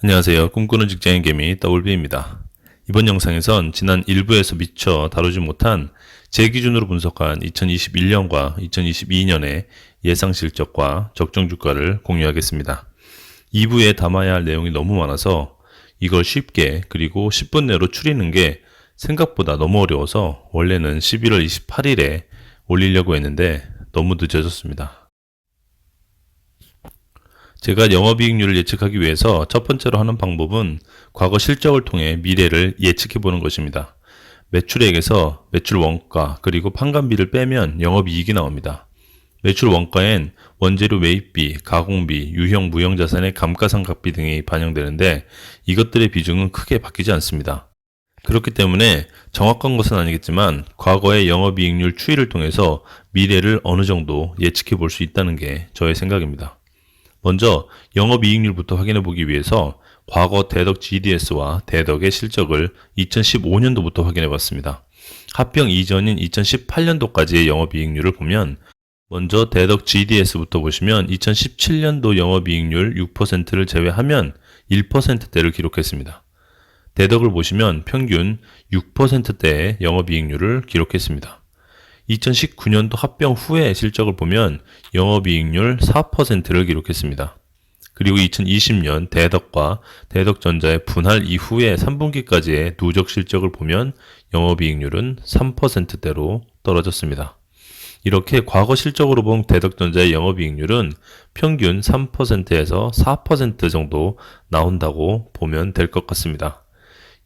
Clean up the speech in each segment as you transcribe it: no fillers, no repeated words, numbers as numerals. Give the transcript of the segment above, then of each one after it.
안녕하세요. 꿈꾸는 직장인 개미 WB입니다. 이번 영상에선 지난 1부에서 미처 다루지 못한 제 기준으로 분석한 2021년과 2022년의 예상 실적과 적정 주가를 공유하겠습니다. 2부에 담아야 할 내용이 너무 많아서 이걸 쉽게 그리고 10분 내로 추리는 게 생각보다 너무 어려워서 원래는 11월 28일에 올리려고 했는데 너무 늦어졌습니다. 제가 영업이익률을 예측하기 위해서 첫 번째로 하는 방법은 과거 실적을 통해 미래를 예측해 보는 것입니다. 매출액에서 매출 원가 그리고 판관비를 빼면 영업이익이 나옵니다. 매출 원가엔 원재료 매입비, 가공비, 유형 무형자산의 감가상각비 등이 반영되는데 이것들의 비중은 크게 바뀌지 않습니다. 그렇기 때문에 정확한 것은 아니겠지만 과거의 영업이익률 추이를 통해서 미래를 어느 정도 예측해 볼 수 있다는 게 저의 생각입니다. 먼저 영업이익률부터 확인해 보기 위해서 과거 대덕 GDS와 대덕의 실적을 2015년도부터 확인해 봤습니다. 합병 이전인 2018년도까지의 영업이익률을 보면 먼저 대덕 GDS부터 보시면 2017년도 영업이익률 6%를 제외하면 1%대를 기록했습니다. 대덕을 보시면 평균 6%대의 영업이익률을 기록했습니다. 2019년도 합병 후의 실적을 보면 영업이익률 4%를 기록했습니다. 그리고 2020년 대덕과 대덕전자의 분할 이후의 3분기까지의 누적 실적을 보면 영업이익률은 3%대로 떨어졌습니다. 이렇게 과거 실적으로 본 대덕전자의 영업이익률은 평균 3%에서 4% 정도 나온다고 보면 될 것 같습니다.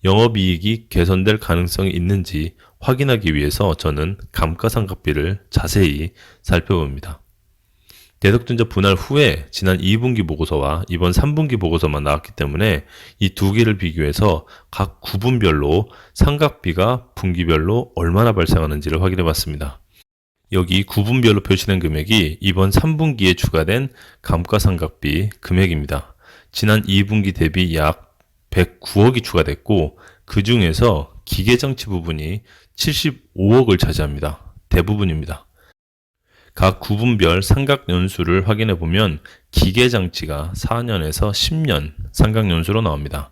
영업이익이 개선될 가능성이 있는지 확인하기 위해서 저는 감가상각비를 자세히 살펴봅니다. 대덕전자 분할 후에 지난 2분기 보고서와 이번 3분기 보고서만 나왔기 때문에 이 두 개를 비교해서 각 구분별로 상각비가 분기별로 얼마나 발생하는지를 확인해 봤습니다. 여기 구분별로 표시된 금액이 이번 3분기에 추가된 감가상각비 금액입니다. 지난 2분기 대비 약 109억이 추가됐고 그 중에서 기계장치 부분이 75억을 차지합니다. 대부분입니다. 각 구분별 상각연수를 확인해 보면 기계장치가 4년에서 10년 상각연수로 나옵니다.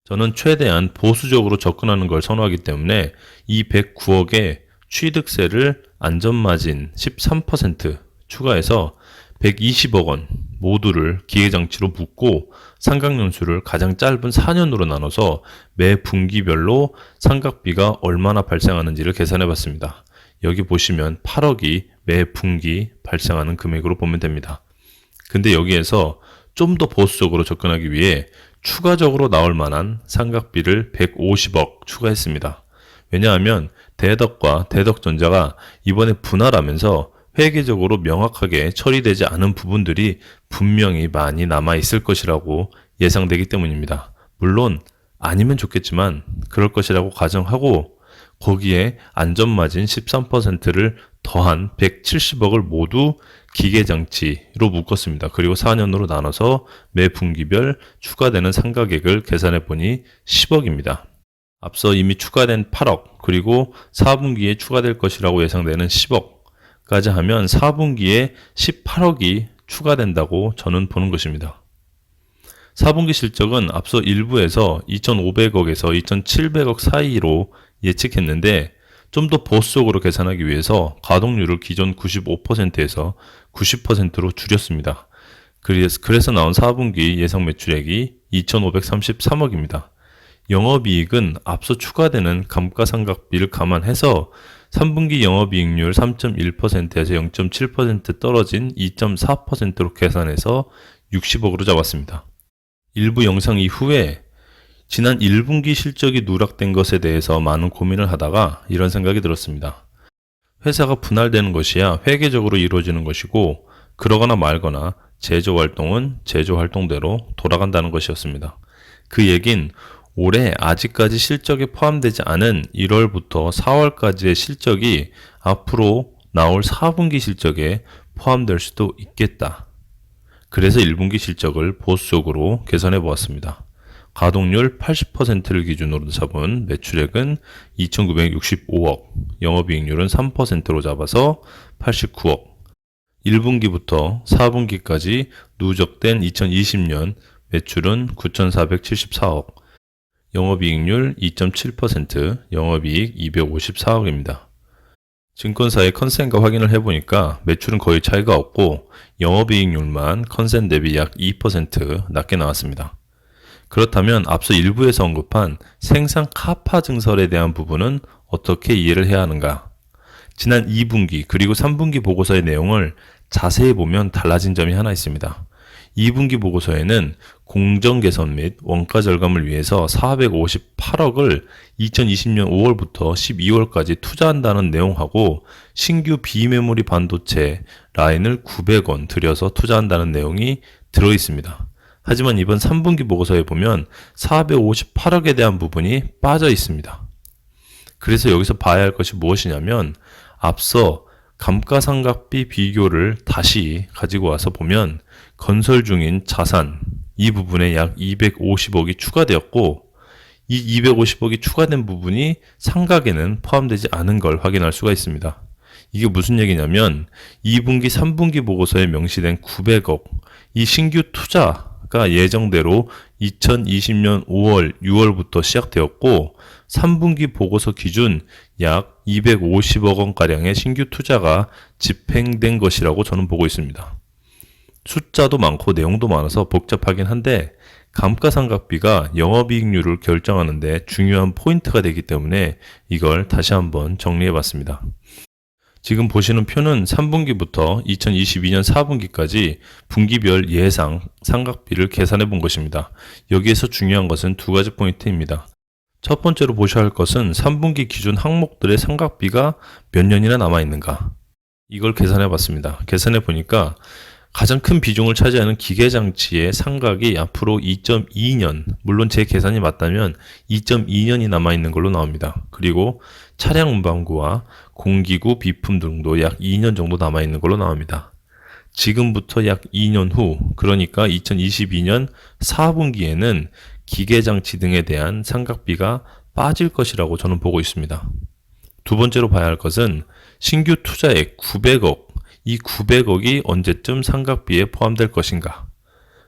저는 최대한 보수적으로 접근하는 걸 선호하기 때문에 이 109억에 취득세를 안전마진 13% 추가해서 120억 원 모두를 기계장치로 묻고 상각연수를 가장 짧은 4년으로 나눠서 매 분기별로 상각비가 얼마나 발생하는지를 계산해 봤습니다. 여기 보시면 8억이 매 분기 발생하는 금액으로 보면 됩니다. 근데 여기에서 좀 더 보수적으로 접근하기 위해 추가적으로 나올 만한 상각비를 150억 추가했습니다. 왜냐하면 대덕과 대덕전자가 이번에 분할하면서 회계적으로 명확하게 처리되지 않은 부분들이 분명히 많이 남아 있을 것이라고 예상되기 때문입니다. 물론 아니면 좋겠지만 그럴 것이라고 가정하고 거기에 안전마진 13%를 더한 170억을 모두 기계장치로 묶었습니다. 그리고 4년으로 나눠서 매 분기별 추가되는 상가액을 계산해 보니 10억입니다. 앞서 이미 추가된 8억 그리고 4분기에 추가될 것이라고 예상되는 10억 까지 하면 4분기에 18억이 추가된다고 저는 보는 것입니다. 4분기 실적은 앞서 1부에서 2,500억에서 2,700억 사이로 예측했는데 좀 더 보수적으로 계산하기 위해서 가동률을 기존 95%에서 90%로 줄였습니다. 그래서 나온 4분기 예상 매출액이 2,533억입니다. 영업이익은 앞서 추가되는 감가상각비를 감안해서 3분기 영업이익률 3.1%에서 0.7% 떨어진 2.4%로 계산해서 60억으로 잡았습니다. 일부 영상 이후에 지난 1분기 실적이 누락된 것에 대해서 많은 고민을 하다가 이런 생각이 들었습니다. 회사가 분할되는 것이야 회계적으로 이루어지는 것이고 그러거나 말거나 제조활동은 제조활동대로 돌아간다는 것이었습니다. 그 얘긴 올해 아직까지 실적에 포함되지 않은 1월부터 4월까지의 실적이 앞으로 나올 4분기 실적에 포함될 수도 있겠다. 그래서 1분기 실적을 보수적으로 계산해 보았습니다. 가동률 80%를 기준으로 잡은 매출액은 2,965억, 영업이익률은 3%로 잡아서 89억, 1분기부터 4분기까지 누적된 2020년 매출은 9,474억, 영업이익률 2.7%, 영업이익 254억입니다. 증권사의 컨센과 확인을 해보니까 매출은 거의 차이가 없고 영업이익률만 컨센 대비 약 2% 낮게 나왔습니다. 그렇다면 앞서 일부에서 언급한 생산 카파 증설에 대한 부분은 어떻게 이해를 해야 하는가? 지난 2분기 그리고 3분기 보고서의 내용을 자세히 보면 달라진 점이 하나 있습니다. 2분기 보고서에는 공정 개선 및 원가 절감을 위해서 458억을 2020년 5월부터 12월까지 투자한다는 내용하고 신규 비메모리 반도체 라인을 900원 들여서 투자한다는 내용이 들어 있습니다. 하지만 이번 3분기 보고서에 보면 458억에 대한 부분이 빠져 있습니다. 그래서 여기서 봐야 할 것이 무엇이냐면 앞서 감가상각비 비교를 다시 가지고 와서 보면 건설 중인 자산 이 부분에 약 250억이 추가되었고 이 250억이 추가된 부분이 상각에는 포함되지 않은 걸 확인할 수가 있습니다. 이게 무슨 얘기냐면 2분기, 3분기 보고서에 명시된 900억 이 신규 투자가 예정대로 2020년 5월, 6월부터 시작되었고 3분기 보고서 기준 약 250억 원가량의 신규 투자가 집행된 것이라고 저는 보고 있습니다. 숫자도 많고 내용도 많아서 복잡하긴 한데 감가상각비가 영업이익률을 결정하는 데 중요한 포인트가 되기 때문에 이걸 다시 한번 정리해 봤습니다. 지금 보시는 표는 3분기부터 2022년 4분기까지 분기별 예상 상각비를 계산해 본 것입니다. 여기에서 중요한 것은 두 가지 포인트입니다. 첫 번째로 보셔야 할 것은 3분기 기준 항목들의 상각비가 몇 년이나 남아있는가 이걸 계산해 봤습니다. 계산해 보니까 가장 큰 비중을 차지하는 기계장치의 상각이 앞으로 2.2년, 물론 제 계산이 맞다면 2.2년이 남아있는 걸로 나옵니다. 그리고 차량 운반구와 공기구, 비품 등도 약 2년 정도 남아있는 걸로 나옵니다. 지금부터 약 2년 후, 그러니까 2022년 4분기에는 기계장치 등에 대한 상각비가 빠질 것이라고 저는 보고 있습니다. 두 번째로 봐야 할 것은 신규 투자액 900억, 이 900억이 언제쯤 상각비에 포함될 것인가?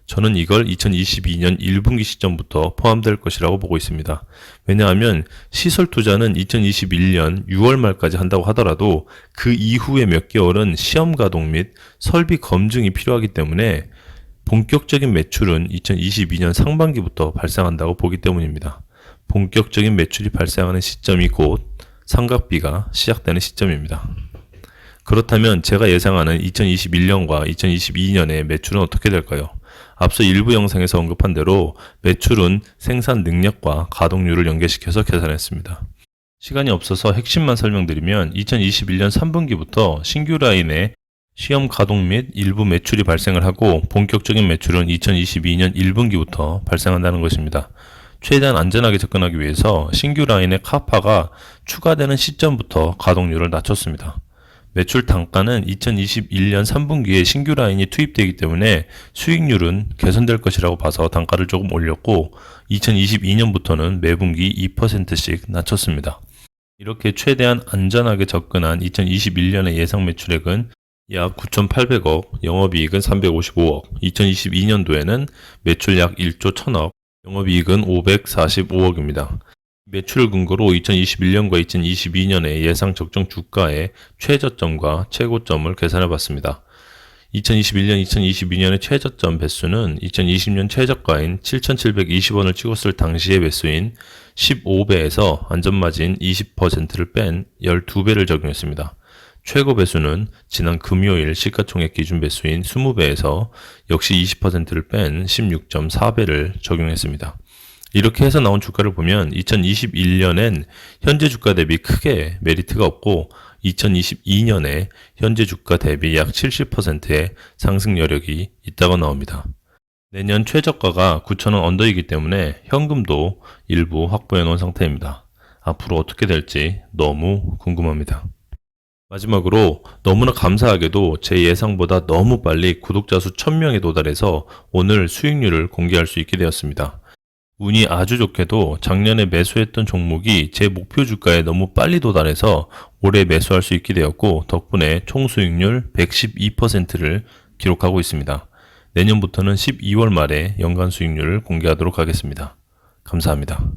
저는 이걸 2022년 1분기 시점부터 포함될 것이라고 보고 있습니다. 왜냐하면 시설 투자는 2021년 6월 말까지 한다고 하더라도 그 이후에 몇 개월은 시험 가동 및 설비 검증이 필요하기 때문에 본격적인 매출은 2022년 상반기부터 발생한다고 보기 때문입니다. 본격적인 매출이 발생하는 시점이 곧 상각비가 시작되는 시점입니다. 그렇다면 제가 예상하는 2021년과 2022년의 매출은 어떻게 될까요? 앞서 일부 영상에서 언급한 대로 매출은 생산 능력과 가동률을 연계시켜서 계산했습니다. 시간이 없어서 핵심만 설명드리면 2021년 3분기부터 신규 라인의 시험 가동 및 일부 매출이 발생을 하고 본격적인 매출은 2022년 1분기부터 발생한다는 것입니다. 최대한 안전하게 접근하기 위해서 신규 라인의 카파가 추가되는 시점부터 가동률을 낮췄습니다. 매출 단가는 2021년 3분기에 신규 라인이 투입되기 때문에 수익률은 개선될 것이라고 봐서 단가를 조금 올렸고 2022년부터는 매분기 2%씩 낮췄습니다. 이렇게 최대한 안전하게 접근한 2021년의 예상 매출액은 약 9,800억, 영업이익은 355억, 2022년도에는 매출 약 1조 1000억, 영업이익은 545억입니다. 매출을 근거로 2021년과 2022년의 예상 적정 주가의 최저점과 최고점을 계산해 봤습니다. 2021년, 2022년의 최저점 배수는 2020년 최저가인 7,720원을 찍었을 당시의 배수인 15배에서 안전마진 20%를 뺀 12배를 적용했습니다. 최고 배수는 지난 금요일 시가총액 기준 배수인 20배에서 역시 20%를 뺀 16.4배를 적용했습니다. 이렇게 해서 나온 주가를 보면 2021년엔 현재 주가 대비 크게 메리트가 없고 2022년에 현재 주가 대비 약 70%의 상승 여력이 있다고 나옵니다. 내년 최저가가 9,000원 언더이기 때문에 현금도 일부 확보해 놓은 상태입니다. 앞으로 어떻게 될지 너무 궁금합니다. 마지막으로 너무나 감사하게도 제 예상보다 너무 빨리 구독자 수 1000명에 도달해서 오늘 수익률을 공개할 수 있게 되었습니다. 운이 아주 좋게도 작년에 매수했던 종목이 제 목표 주가에 너무 빨리 도달해서 올해 매수할 수 있게 되었고 덕분에 총 수익률 112%를 기록하고 있습니다. 내년부터는 12월 말에 연간 수익률을 공개하도록 하겠습니다. 감사합니다.